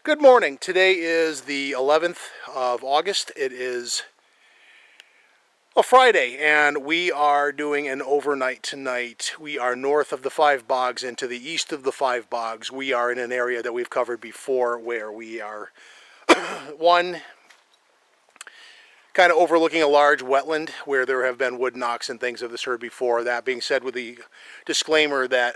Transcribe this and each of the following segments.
Good morning. Today is the 11th of August. It is a Friday, and we are doing an overnight tonight. We are north of the Five Bogs and to the east of the Five Bogs. We are in an area that we've covered before where we are, one, kind of overlooking a large wetland where there have been wood knocks and things of this sort before. That being said, with the disclaimer that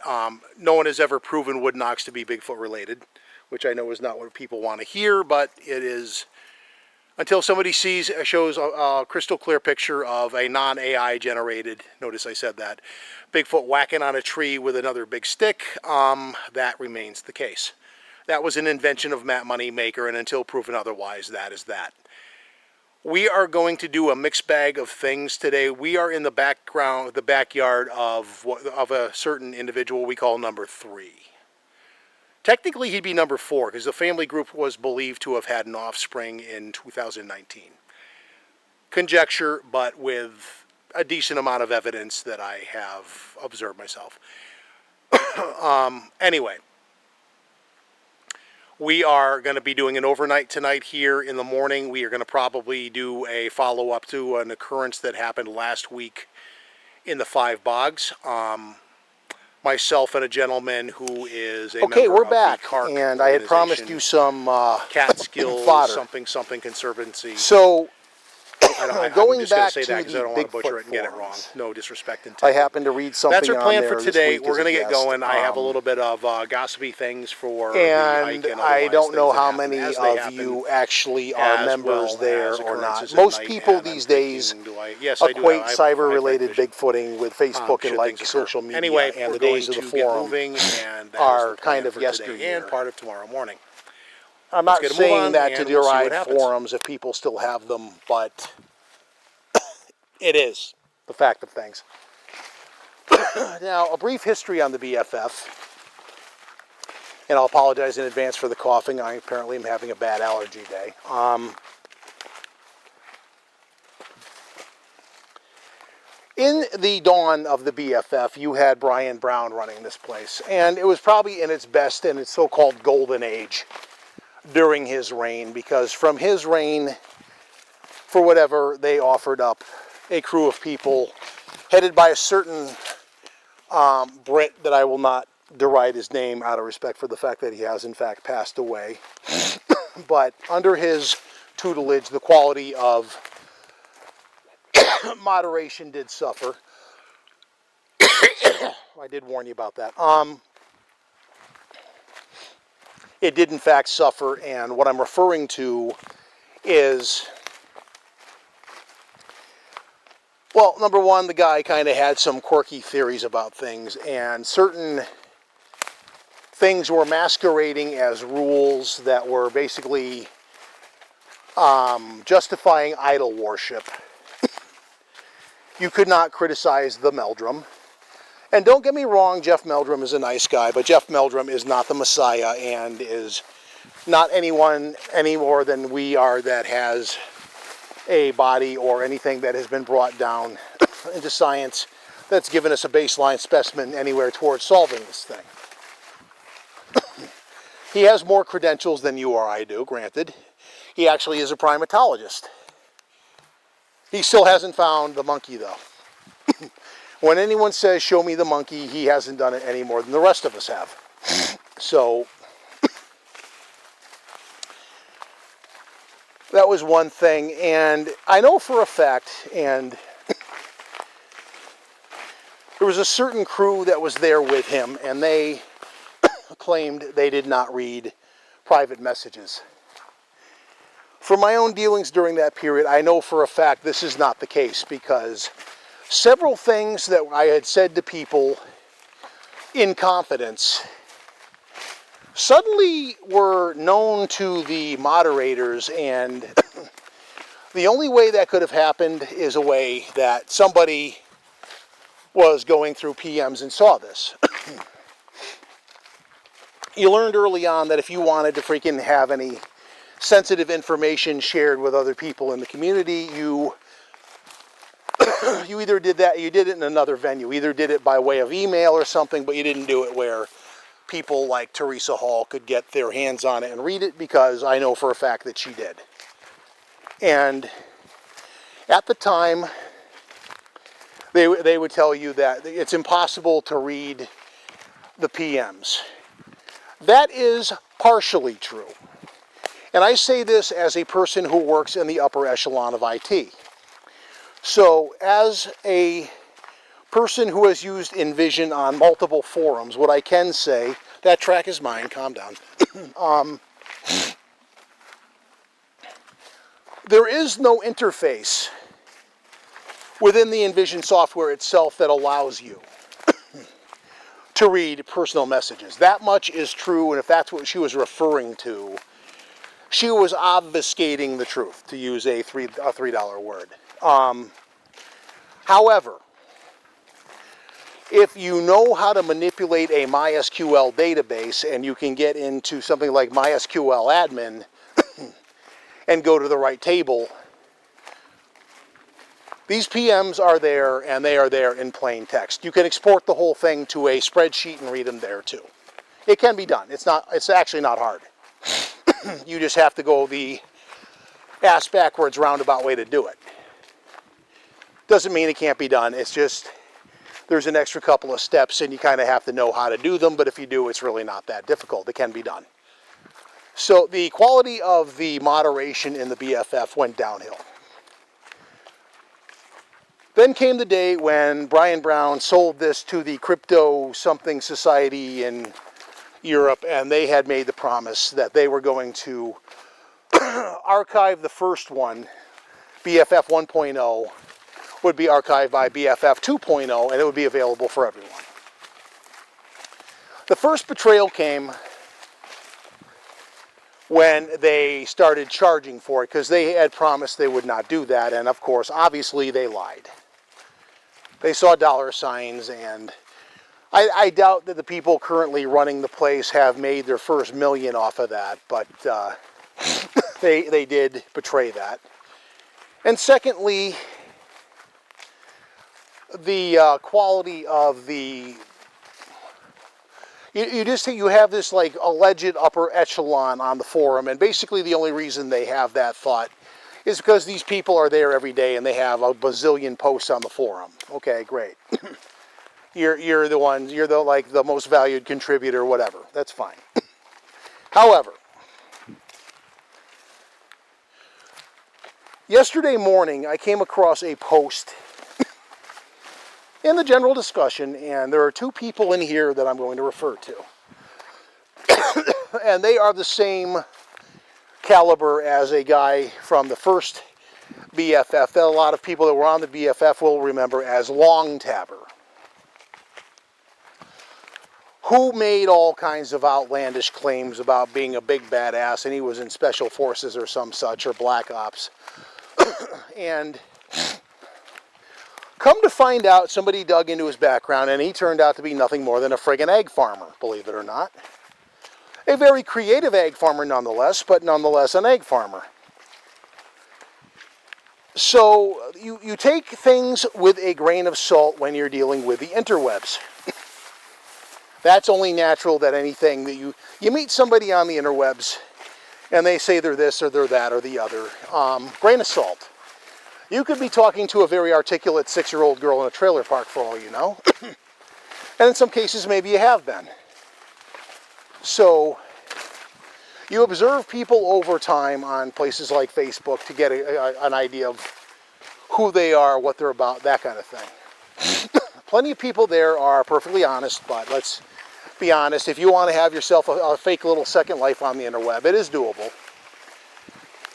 no one has ever proven wood knocks to be Bigfoot related, which I know is not what people want to hear, but it is until somebody shows a crystal clear picture of a non-AI generated, notice I said that, Bigfoot whacking on a tree with another big stick, that remains the case. That was an invention of Matt Moneymaker, and until proven otherwise, that is that. We are going to do a mixed bag of things today. We are in the backyard of a certain individual we call number 3. Technically, he'd be number 4 because the family group was believed to have had an offspring in 2019. Conjecture, but with a decent amount of evidence that I have observed myself. Anyway, we are going to be doing an overnight tonight here. In the morning, we are going to probably do a follow-up to an occurrence that happened last week in the Five Bogs. Myself and a gentleman who is a member we're of back, the CARC and I had promised you some Catskills fodder. something Conservancy. So, I'm going just going back to say that to because the I don't want to butcher Bigfoot it and get it wrong. forums. No disrespect intended. I happened to read something That's our plan on there for today. this week We're as a going to get guest. going. I have a little bit of gossipy things for and the hike and I don't know how things that many happen of you actually are as members well there as or not. occurrences at Most night, people and these I'm days thinking, I do equate have cyber-related vision. bigfooting with Facebook and should like things occur. social media, Anyway, and we're the days of going the to get forum moving, and that are is the plan kind of for today yesteryear. and part of tomorrow morning. I'm Let's not get a move saying on, that to and we'll see what deride happens. forums if people still have them, but it is the fact of things. Now, a brief history on the BFF, and I'll apologize in advance for the coughing. I apparently am having a bad allergy day. In the dawn of the BFF, you had Brian Brown running this place, and it was probably in its best and its so-called golden age during his reign, because from his reign, for whatever, they offered up a crew of people headed by a certain Brit that I will not deride his name out of respect for the fact that he has in fact passed away. But under his tutelage, the quality of moderation did suffer. I did warn you about that. It did in fact suffer, and what I'm referring to is, well, number one, the guy kind of had some quirky theories about things, and certain things were masquerading as rules that were basically justifying idol worship. You could not criticize the Meldrum. And don't get me wrong, Jeff Meldrum is a nice guy, but Jeff Meldrum is not the Messiah and is not anyone any more than we are that has a body or anything that has been brought down into science that's given us a baseline specimen anywhere towards solving this thing. He has more credentials than you or I do, granted. He actually is a primatologist. He still hasn't found the monkey, though. When anyone says, show me the monkey, he hasn't done it any more than the rest of us have. So, that was one thing. And I know for a fact, and there was a certain crew that was there with him, and they claimed they did not read private messages. From my own dealings during that period, I know for a fact this is not the case, because several things that I had said to people in confidence suddenly were known to the moderators, and the only way that could have happened is a way that somebody was going through PMs and saw this. You learned early on that if you wanted to freaking have any sensitive information shared with other people in the community, you either did that, you did it in another venue. Either did it by way of email or something, but you didn't do it where people like Teresa Hall could get their hands on it and read it, because I know for a fact that she did. And at the time, they would tell you that it's impossible to read the PMs. That is partially true. And I say this as a person who works in the upper echelon of IT. So as a person who has used InVision on multiple forums, what I can say, that track is mine, calm down. There is no interface within the InVision software itself that allows you to read personal messages. That much is true, and if that's what she was referring to, she was obfuscating the truth, to use a $3 word. However, if you know how to manipulate a MySQL database, and you can get into something like MySQL admin and go to the right table, these PMs are there, and they are there in plain text. You can export the whole thing to a spreadsheet and read them there too. It can be done. It's actually not hard. You just have to go the ass backwards roundabout way to do it. Doesn't mean it can't be done. It's just there's an extra couple of steps, and you kind of have to know how to do them, but if you do, it's really not that difficult. It can be done. So the quality of the moderation in the BFF went downhill. Then came the day when Brian Brown sold this to the Crypto Something Society in Europe, and they had made the promise that they were going to archive the first one, BFF 1.0, would be archived by BFF 2.0, and it would be available for everyone. The first betrayal came when they started charging for it, because they had promised they would not do that, and of course, obviously, they lied. They saw dollar signs, and I doubt that the people currently running the place have made their first million off of that, but they did betray that. And secondly, the quality of the... You have this like alleged upper echelon on the forum, and basically the only reason they have that thought is because these people are there every day and they have a bazillion posts on the forum. Okay, great. You're the ones, you're the most valued contributor, whatever. That's fine. However, yesterday morning I came across a post in the general discussion, and there are two people in here that I'm going to refer to. And they are the same caliber as a guy from the first BFF that a lot of people that were on the BFF will remember as Long Tabber, who made all kinds of outlandish claims about being a big badass, and he was in Special Forces or some such, or Black Ops. And come to find out, somebody dug into his background, and he turned out to be nothing more than a friggin' egg farmer, believe it or not. A very creative egg farmer nonetheless, but nonetheless an egg farmer. So you take things with a grain of salt when you're dealing with the interwebs. That's only natural that anything that you meet somebody on the interwebs and they say they're this or they're that or the other. Grain of salt. You could be talking to a very articulate 6-year-old girl in a trailer park for all you know. And in some cases maybe you have been. So you observe people over time on places like Facebook to get an idea of who they are, what they're about, that kind of thing. Plenty of people there are perfectly honest, but let's be honest, if you want to have yourself a fake little second life on the interweb, it is doable.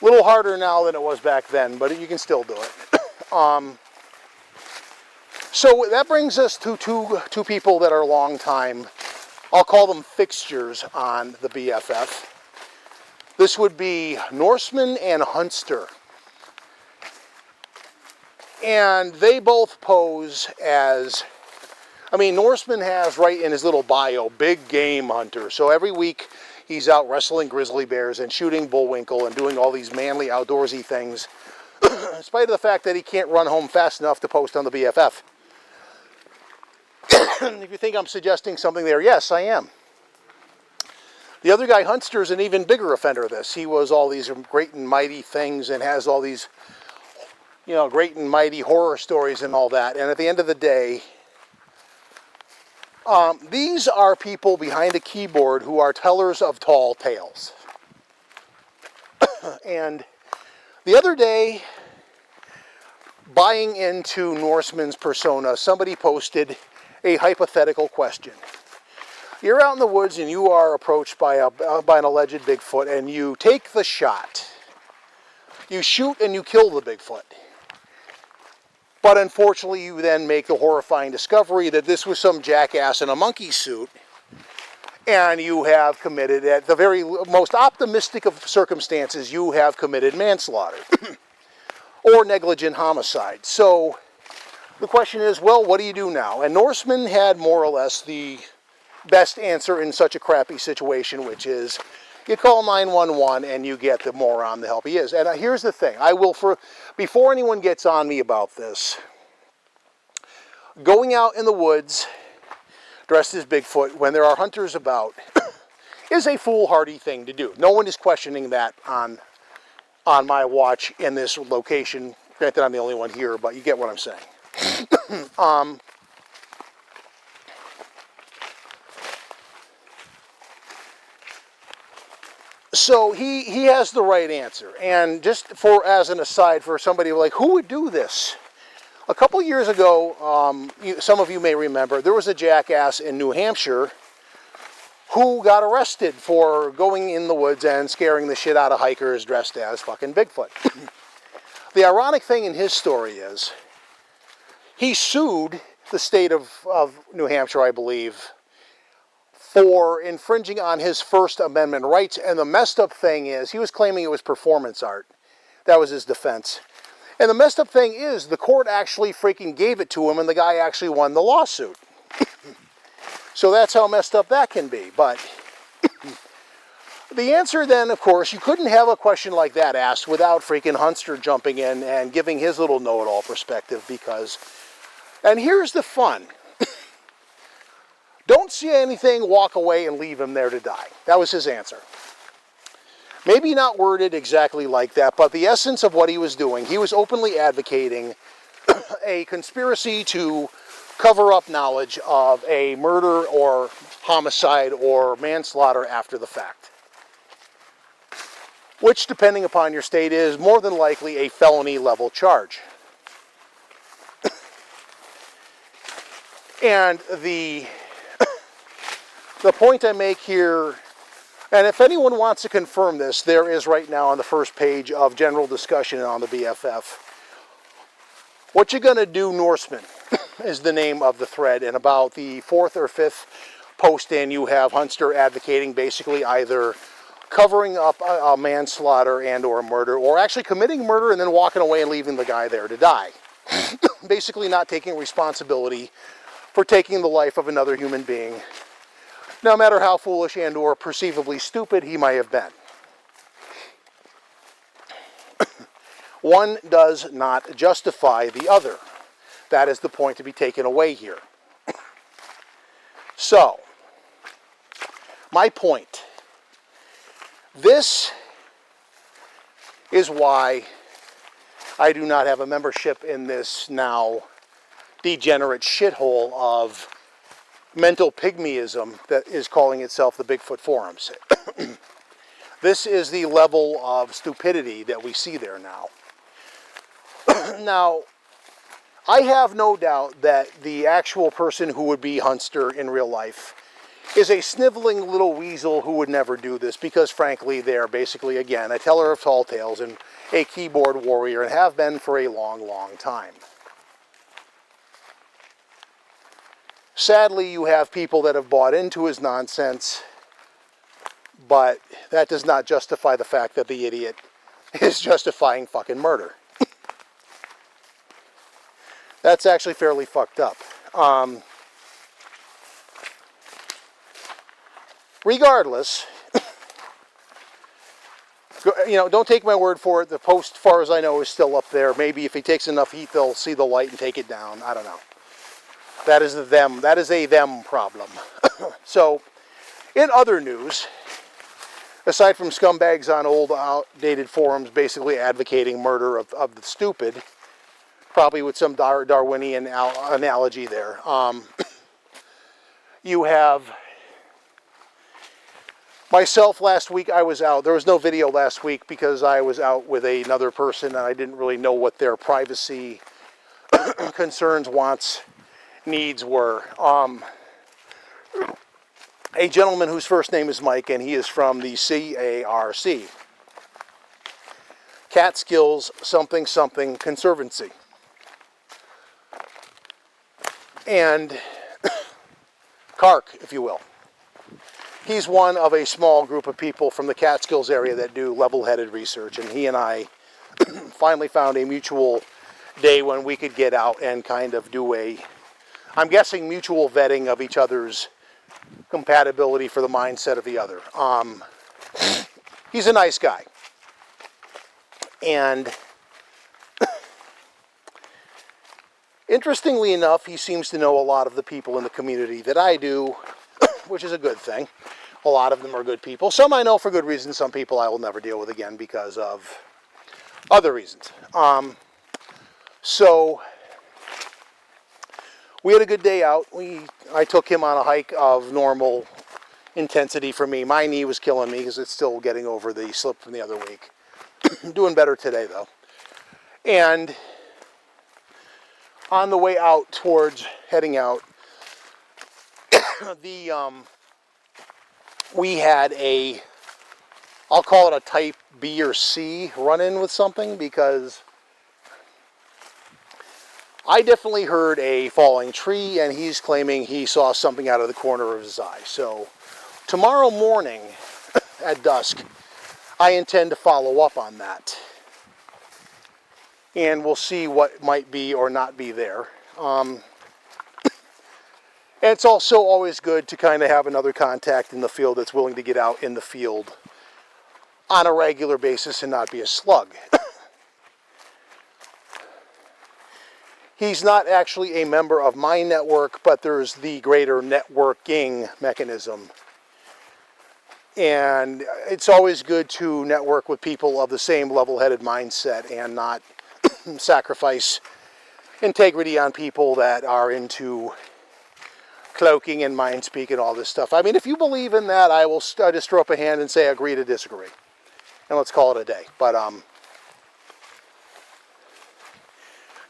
A little harder now than it was back then, but you can still do it. So that brings us to two people that are long time, I'll call them fixtures on the BFF. This would be Norseman and Hunster. And they both pose as, I mean, Norseman has right in his little bio, big game hunter. So every week he's out wrestling grizzly bears and shooting bullwinkle and doing all these manly outdoorsy things, in spite of the fact that he can't run home fast enough to post on the BFF. If you think I'm suggesting something there, yes, I am. The other guy, Hunster, is an even bigger offender of this. He was all these great and mighty things and has all these, you know, great and mighty horror stories and all that. And at the end of the day, these are people behind a keyboard who are tellers of tall tales. And the other day, buying into Norseman's persona, somebody posted a hypothetical question. You're out in the woods and you are approached by an alleged Bigfoot, and you take the shot. You shoot and you kill the Bigfoot. But unfortunately, you then make the horrifying discovery that this was some jackass in a monkey suit, and you have committed, at the very most optimistic of circumstances, you have committed manslaughter or negligent homicide. So the question is, well, what do you do now? And Norseman had more or less the best answer in such a crappy situation, which is you call 911 and you get the moron the help he is. And here's the thing. Before anyone gets on me about this, going out in the woods dressed as Bigfoot when there are hunters about is a foolhardy thing to do. No one is questioning that on my watch in this location. Granted, I'm the only one here, but you get what I'm saying. So he has the right answer. And just as an aside, for somebody like, who would do this? A couple years ago, some of you may remember, there was a jackass in New Hampshire who got arrested for going in the woods and scaring the shit out of hikers dressed as fucking Bigfoot. The ironic thing in his story is he sued the state of New Hampshire, I believe, for infringing on his First Amendment rights. And the messed up thing is, he was claiming it was performance art. That was his defense. And the messed up thing is, the court actually freaking gave it to him, and the guy actually won the lawsuit. So that's how messed up that can be. But the answer then, of course, you couldn't have a question like that asked without freaking Hunster jumping in and giving his little know-it-all perspective, because, and here's the fun. Don't see anything, walk away, and leave him there to die. That was his answer. Maybe not worded exactly like that, but the essence of what he was doing, he was openly advocating a conspiracy to cover up knowledge of a murder or homicide or manslaughter after the fact. Which, depending upon your state, is more than likely a felony level charge. And the point I make here, and if anyone wants to confirm this, there is right now on the first page of general discussion on the BFF. What you gonna do, Norseman, is the name of the thread. And about the 4th or 5th post in, you have Hunster advocating basically either covering up a manslaughter and or a murder, or actually committing murder and then walking away and leaving the guy there to die. Basically not taking responsibility for taking the life of another human being, no matter how foolish and or perceivably stupid he might have been. One does not justify the other. That is the point to be taken away here. So, my point. This is why I do not have a membership in this now degenerate shithole of mental pygmyism that is calling itself the Bigfoot Forums. This is the level of stupidity that we see there now. Now, I have no doubt that the actual person who would be Hunster in real life is a sniveling little weasel who would never do this, because frankly they're basically, again, a teller of tall tales and a keyboard warrior, and have been for a long, long time. Sadly, you have people that have bought into his nonsense, but that does not justify the fact that the idiot is justifying fucking murder. That's actually fairly fucked up. Regardless, you know, don't take my word for it. The post, as far as I know, is still up there. Maybe if he takes enough heat, they'll see the light and take it down. I don't know. That is a them problem. So, in other news, aside from scumbags on old outdated forums basically advocating murder of the stupid, probably with some Darwinian analogy there, you have myself. Last week I was out. There was no video last week because I was out with another person and I didn't really know what their privacy concerns, wants, needs were. A gentleman whose first name is Mike, and he is from the CARC, Catskills something something Conservancy. And CARC, if you will. He's one of a small group of people from the Catskills area that do level-headed research, and he and I finally found a mutual day when we could get out and kind of do a, I'm guessing, mutual vetting of each other's compatibility for the mindset of the other. He's a nice guy. And interestingly enough, he seems to know a lot of the people in the community that I do, which is a good thing. A lot of them are good people. Some I know for good reasons. Some people I will never deal with again because of other reasons. So we had a good day out. I took him on a hike of normal intensity for me. My knee was killing me because it's still getting over the slip from the other week. Doing better today though. And on the way out towards heading out, we had a, I'll call it a type B or C run-in with something, because I definitely heard a falling tree and he's claiming he saw something out of the corner of his eye. So tomorrow morning at dusk, I intend to follow up on that. And we'll see what might be or not be there. And it's also always good to kind of have another contact in the field that's willing to get out in the field on a regular basis and not be a slug. He's not actually a member of my network, but there's the greater networking mechanism. And it's always good to network with people of the same level-headed mindset and not sacrifice integrity on people that are into cloaking and mind speak and all this stuff. I mean, if you believe in that, I will just throw up a hand and say agree to disagree. And let's call it a day. But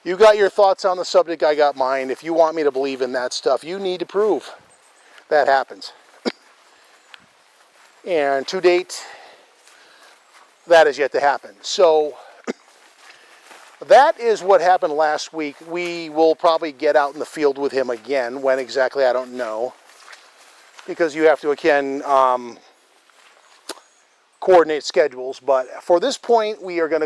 you got your thoughts on the subject, I got mine. If you want me to believe in that stuff, you need to prove that happens. And to date, that is yet to happen. So that is what happened last week. We will probably get out in the field with him again. When exactly, I don't know. Because you have to, again, coordinate schedules. But for this point, we are going to